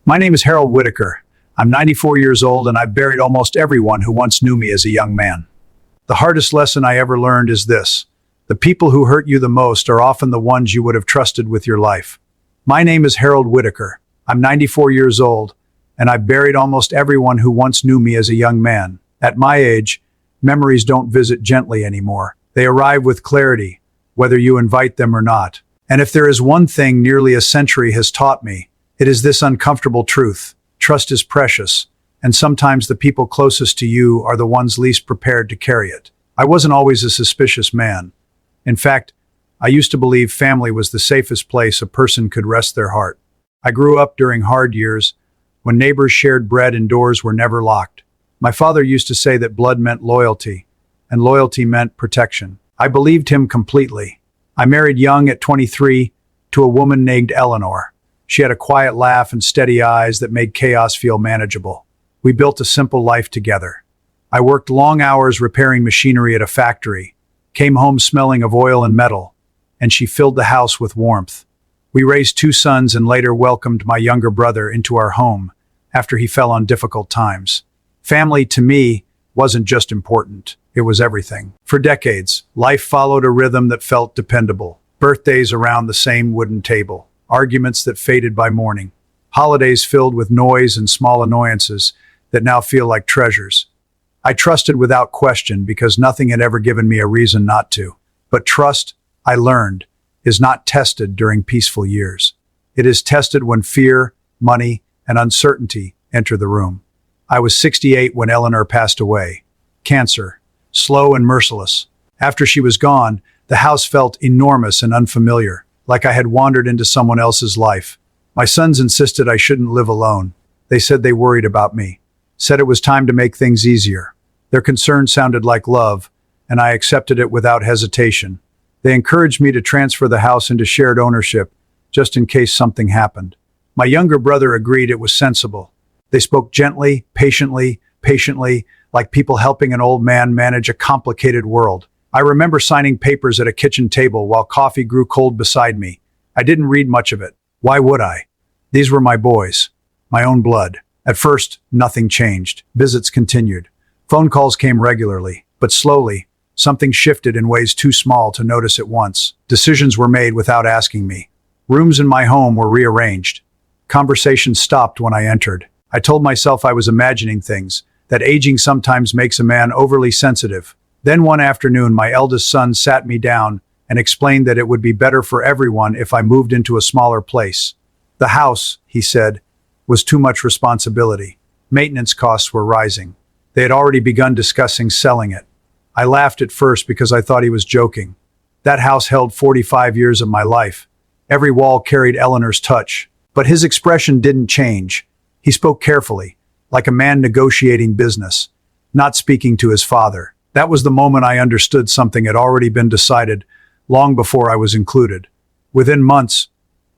My name is Harold Whitaker. I'm 94 years old and I've buried almost everyone who once knew me as a young man. The hardest lesson I ever learned is this: the people who hurt you the most are often the ones you would have trusted with your life. My name is Harold Whitaker. I'm 94 years old and I've buried almost everyone who once knew me as a young man. At my age, memories don't visit gently anymore. They arrive with clarity, whether you invite them or not. And if there is one thing nearly a century has taught me, it is this uncomfortable truth: trust is precious, and sometimes the people closest to you are the ones least prepared to carry it. I wasn't always a suspicious man. In fact, I used to believe family was the safest place a person could rest their heart. I grew up during hard years, when neighbors shared bread and doors were never locked. My father used to say that blood meant loyalty, and loyalty meant protection. I believed him completely. I married young at 23 to a woman named Eleanor. She had a quiet laugh and steady eyes that made chaos feel manageable. We built a simple life together. I worked long hours repairing machinery at a factory, came home smelling of oil and metal, and she filled the house with warmth. We raised 2 sons and later welcomed my younger brother into our home after he fell on difficult times. Family, to me, wasn't just important. It was everything. For decades, life followed a rhythm that felt dependable. Birthdays around the same wooden table, arguments that faded by morning, holidays filled with noise and small annoyances that now feel like treasures. I trusted without question because nothing had ever given me a reason not to. But trust, I learned, is not tested during peaceful years. It is tested when fear, money, and uncertainty enter the room. I was 68 when Eleanor passed away. Cancer, slow and merciless. After she was gone, the house felt enormous and unfamiliar, like I had wandered into someone else's life. My sons insisted I shouldn't live alone. They said they worried about me, said it was time to make things easier. Their concern sounded like love, and I accepted it without hesitation. They encouraged me to transfer the house into shared ownership, just in case something happened. My younger brother agreed it was sensible. They spoke gently, patiently, like people helping an old man manage a complicated world. I remember signing papers at a kitchen table while coffee grew cold beside me. I didn't read much of it. Why would I? These were my boys, my own blood. At first, nothing changed. Visits continued. Phone calls came regularly, but slowly, something shifted in ways too small to notice at once. Decisions were made without asking me. Rooms in my home were rearranged. Conversations stopped when I entered. I told myself I was imagining things, that aging sometimes makes a man overly sensitive. Then one afternoon, my eldest son sat me down and explained that it would be better for everyone if I moved into a smaller place. The house, he said, was too much responsibility. Maintenance costs were rising. They had already begun discussing selling it. I laughed at first because I thought he was joking. That house held 45 years of my life. Every wall carried Eleanor's touch. But his expression didn't change. He spoke carefully, like a man negotiating business, not speaking to his father. That was the moment I understood something had already been decided long before I was included. Within months,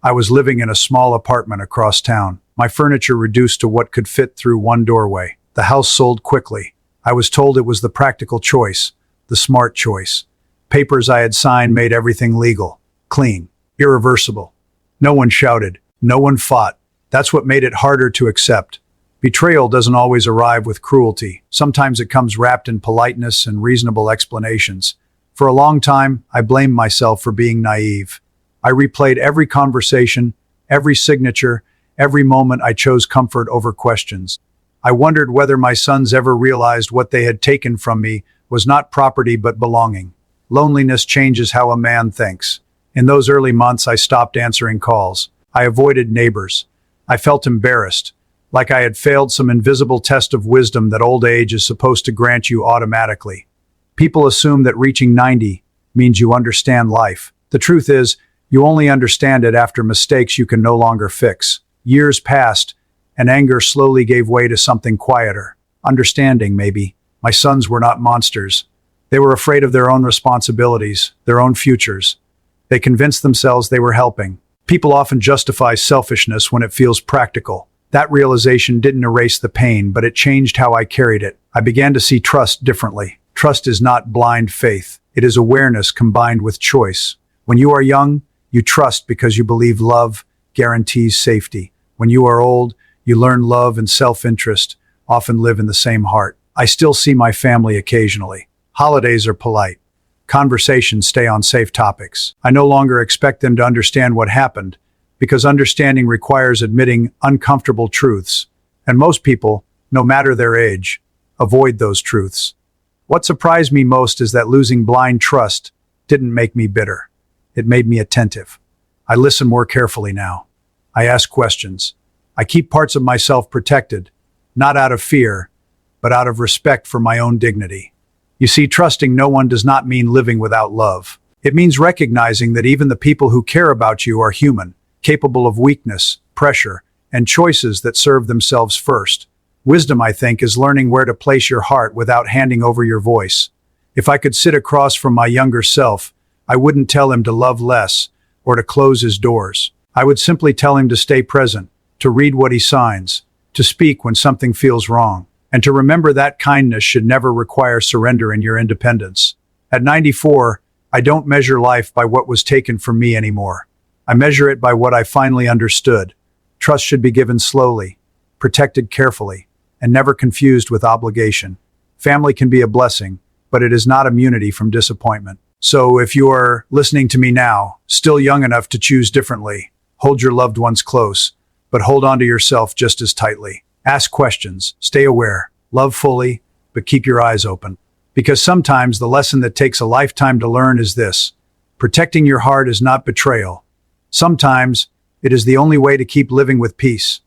I was living in a small apartment across town, my furniture reduced to what could fit through one doorway. The house sold quickly. I was told it was the practical choice, the smart choice. Papers I had signed made everything legal, clean, irreversible. No one shouted. No one fought. That's what made it harder to accept. Betrayal doesn't always arrive with cruelty. Sometimes it comes wrapped in politeness and reasonable explanations. For a long time, I blamed myself for being naive. I replayed every conversation, every signature, every moment I chose comfort over questions. I wondered whether my sons ever realized what they had taken from me was not property but belonging. Loneliness changes how a man thinks. In those early months, I stopped answering calls. I avoided neighbors. I felt embarrassed, like I had failed some invisible test of wisdom that old age is supposed to grant you automatically. People assume that reaching 90 means you understand life. The truth is, you only understand it after mistakes you can no longer fix. Years passed, and anger slowly gave way to something quieter. Understanding, maybe. My sons were not monsters. They were afraid of their own responsibilities, their own futures. They convinced themselves they were helping. People often justify selfishness when it feels practical. That realization didn't erase the pain, but it changed how I carried it. I began to see trust differently. Trust is not blind faith. It is awareness combined with choice. When you are young, you trust because you believe love guarantees safety. When you are old, You learn love and self-interest often live in the same heart. I still see my family occasionally. Holidays are polite. Conversations stay on safe topics. I no longer expect them to understand what happened, because understanding requires admitting uncomfortable truths, and most people, no matter their age, avoid those truths. What surprised me most is that losing blind trust didn't make me bitter. It made me attentive. I listen more carefully now. I ask questions. I keep parts of myself protected, not out of fear, but out of respect for my own dignity. You see, trusting no one does not mean living without love. It means recognizing that even the people who care about you are human, capable of weakness, pressure, and choices that serve themselves first. Wisdom, I think, is learning where to place your heart without handing over your voice. If I could sit across from my younger self, I wouldn't tell him to love less or to close his doors. I would simply tell him to stay present, to read what he signs, to speak when something feels wrong, and to remember that kindness should never require surrender in your independence. At 94, I don't measure life by what was taken from me anymore. I measure it by what I finally understood. Trust should be given slowly, protected carefully, and never confused with obligation. Family can be a blessing, but it is not immunity from disappointment. So if you're listening to me now, still young enough to choose differently, hold your loved ones close, but hold on to yourself just as tightly. Ask questions, stay aware, love fully, but keep your eyes open. Because sometimes the lesson that takes a lifetime to learn is this: protecting your heart is not betrayal. Sometimes it is the only way to keep living with peace.